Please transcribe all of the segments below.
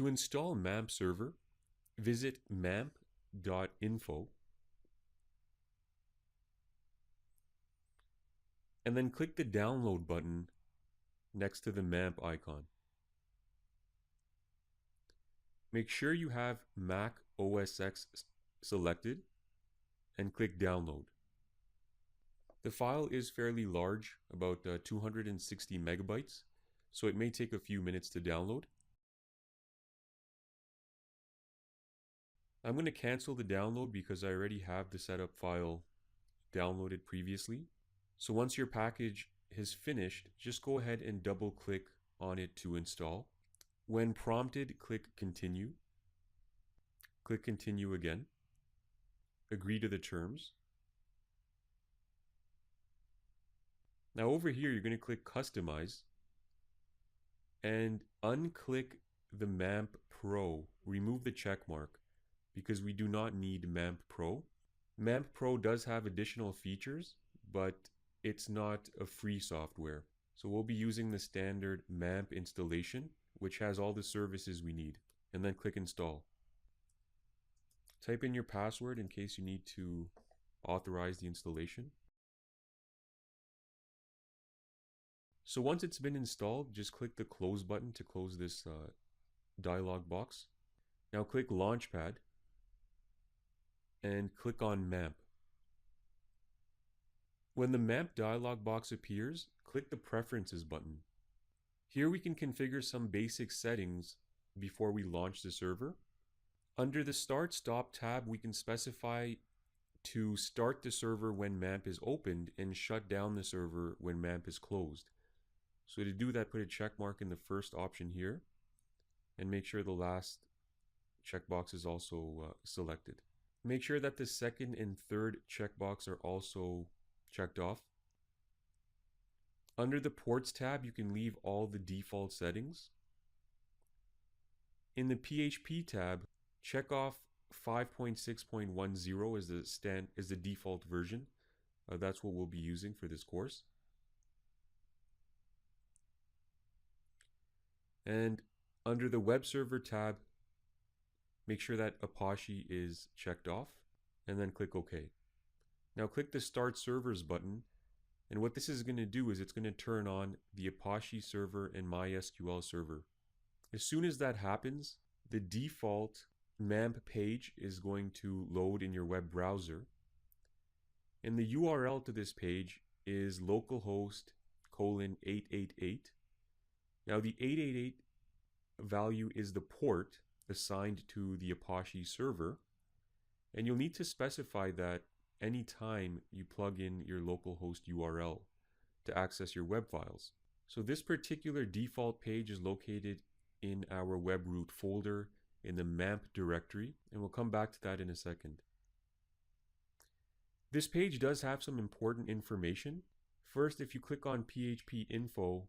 To install MampServer, visit mamp.info and then click the download button next to the MAMP icon. Make sure you have Mac OS X selected and click download. The file is fairly large, about 260 megabytes, so it may take a few minutes to download. I'm going to cancel the download because I already have the setup file downloaded previously. So once your package is finished, just go ahead and double click on it to install. When prompted, click continue. Click continue again. Agree to the terms. Now over here, you're going to click customize and unclick the MAMP Pro. Remove the check mark because we do not need MAMP Pro. MAMP Pro does have additional features, but it's not a free software. So we'll be using the standard MAMP installation, which has all the services we need, and then click install. Type in your password in case you need to authorize the installation. So once it's been installed, just click the close button to close this dialog box. Now click Launchpad and click on MAMP. When the MAMP dialog box appears, click the Preferences button. Here we can configure some basic settings before we launch the server. Under the Start Stop tab, we can specify to start the server when MAMP is opened and shut down the server when MAMP is closed. So to do that, put a check mark in the first option here and make sure the last checkbox is also selected. Make sure that the second and third checkbox are also checked off. Under the Ports tab, you can leave all the default settings. In the PHP tab, check off 5.6.10 as the default version. That's what we'll be using for this course. And under the Web Server tab, make sure that Apache is checked off and then click OK. Now click the Start Servers button, and what this is going to do is it's going to turn on the Apache server and MySQL server. As soon as that happens, the default MAMP page is going to load in your web browser, and the URL to this page is localhost:888. Now the 888 value is the port assigned to the Apache server, and you'll need to specify that anytime you plug in your localhost URL to access your web files. So this particular default page is located in our web root folder in the MAMP directory, and we'll come back to that in a second. This page does have some important information. First, if you click on PHP info,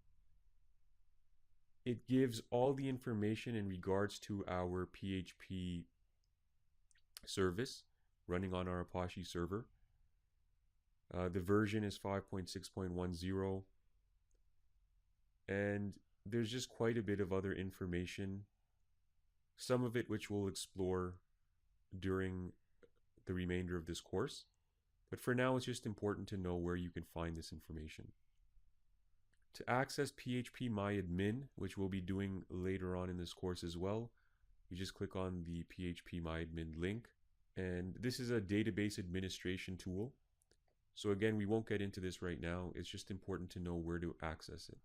it gives all the information in regards to our PHP service running on our Apache server. The version is 5.6.10, and there's just quite a bit of other information, some of it which we'll explore during the remainder of this course. But for now, it's just important to know where you can find this information. To access PHP MyAdmin, which we'll be doing later on in this course as well, you just click on the PHP MyAdmin link, and this is a database administration tool. So again, we won't get into this right now. It's just important to know where to access it.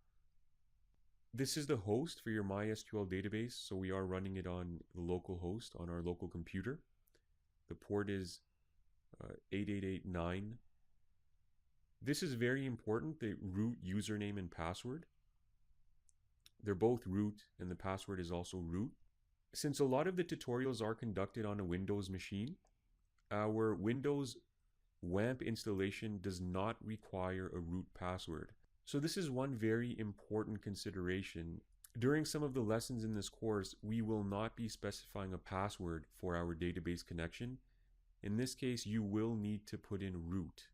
This is the host for your MySQL database, so we are running it on the local host on our local computer. The port is 8889. This is very important, the root username and password. They're both root, and the password is also root. Since a lot of the tutorials are conducted on a Windows machine, our Windows WAMP installation does not require a root password. So this is one very important consideration. During some of the lessons in this course, we will not be specifying a password for our database connection. In this case, you will need to put in root.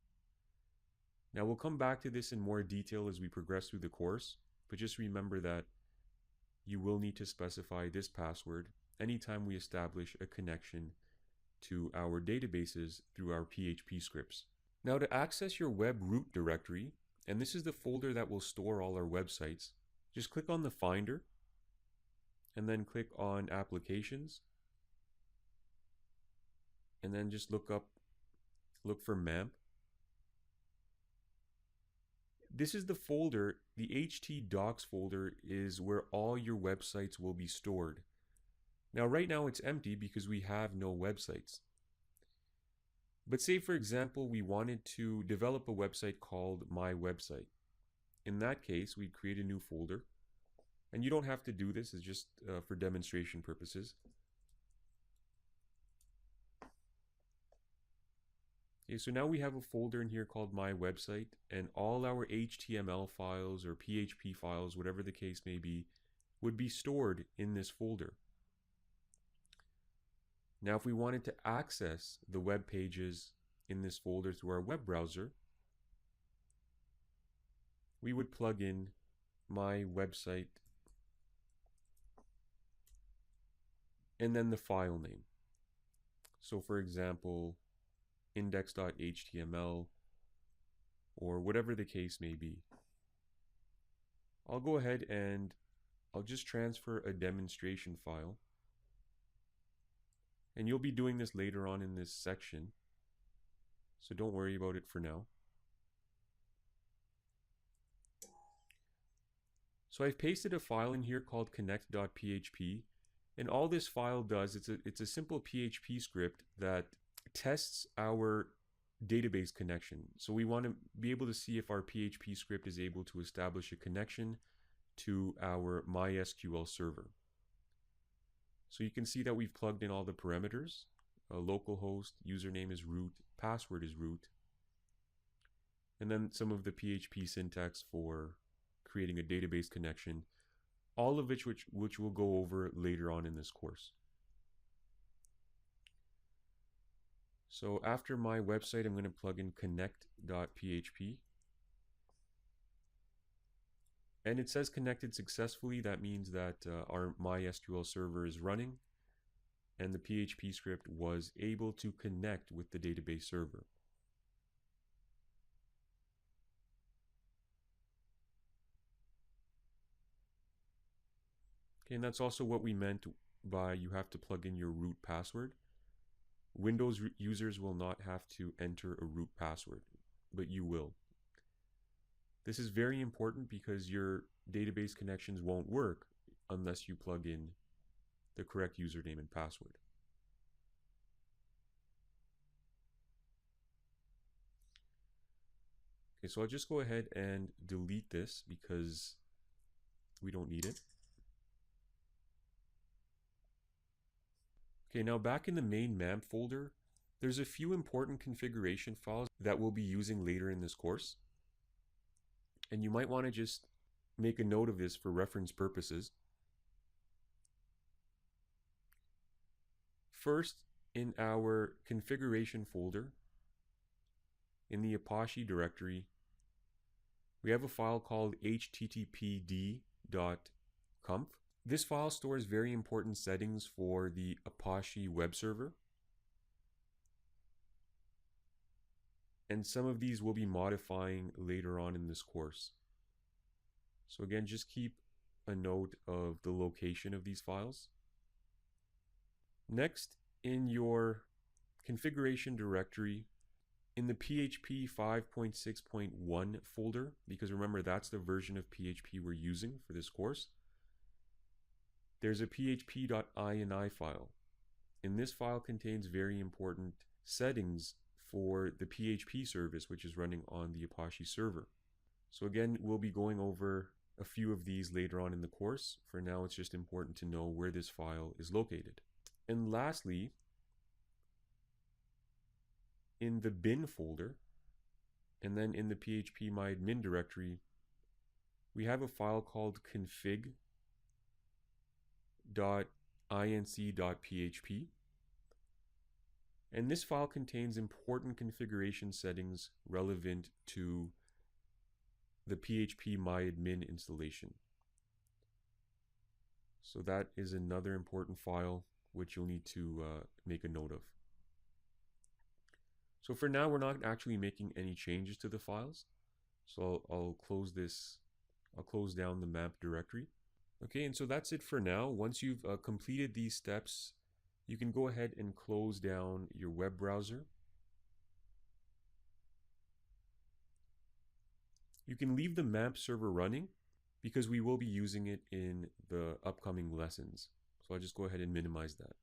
Now we'll come back to this in more detail as we progress through the course, but just remember that you will need to specify this password anytime we establish a connection to our databases through our PHP scripts. Now, to access your web root directory, and this is the folder that will store all our websites, just click on the Finder and then click on Applications, and then just look for MAMP. This is the folder. The htdocs folder is where all your websites will be stored. Now, right now it's empty because we have no websites. But say, for example, we wanted to develop a website called My Website. In that case, we'd create a new folder. And you don't have to do this, it's just for demonstration purposes. Okay, so now we have a folder in here called My Website, and all our HTML files or PHP files, whatever the case may be, would be stored in this folder. Now, if we wanted to access the web pages in this folder through our web browser, we would plug in My Website and then the file name. So for example, index.html or whatever the case may be. I'll go ahead and I'll just transfer a demonstration file. And you'll be doing this later on in this section, so don't worry about it for now. So I've pasted a file in here called connect.php, and all this file does, it's a simple PHP script that tests our database connection. So we want to be able to see if our PHP script is able to establish a connection to our MySQL server. So you can see that we've plugged in all the parameters. Localhost, username is root, password is root, and then some of the PHP syntax for creating a database connection, all of which we'll go over later on in this course. So after My Website, I'm going to plug in connect.php. And it says connected successfully. That means that our MySQL server is running and the PHP script was able to connect with the database server. Okay, and that's also what we meant by you have to plug in your root password. Windows users will not have to enter a root password, but you will. This is very important because your database connections won't work unless you plug in the correct username and password. Okay, so I'll just go ahead and delete this because we don't need it. Okay, now back in the main MAMP folder, there's a few important configuration files that we'll be using later in this course. And you might want to just make a note of this for reference purposes. First, in our configuration folder, in the Apache directory, we have a file called httpd.conf. This file stores very important settings for the Apache web server. And some of these we'll be modifying later on in this course. So again, just keep a note of the location of these files. Next, in your configuration directory, in the PHP 5.6.1 folder, because remember that's the version of PHP we're using for this course, there's a php.ini file. And this file contains very important settings for the PHP service, which is running on the Apache server. So again, we'll be going over a few of these later on in the course. For now, it's just important to know where this file is located. And lastly, in the bin folder, and then in the PHP MyAdmin directory, we have a file called config.inc.php. And this file contains important configuration settings relevant to the PHP MyAdmin installation. So that is another important file which you'll need to make a note of. So for now, we're not actually making any changes to the files. So I'll close this. I'll close down the MAMP directory. Okay, and so that's it for now. Once you've completed these steps, you can go ahead and close down your web browser. You can leave the MampServer running because we will be using it in the upcoming lessons. So I'll just go ahead and minimize that.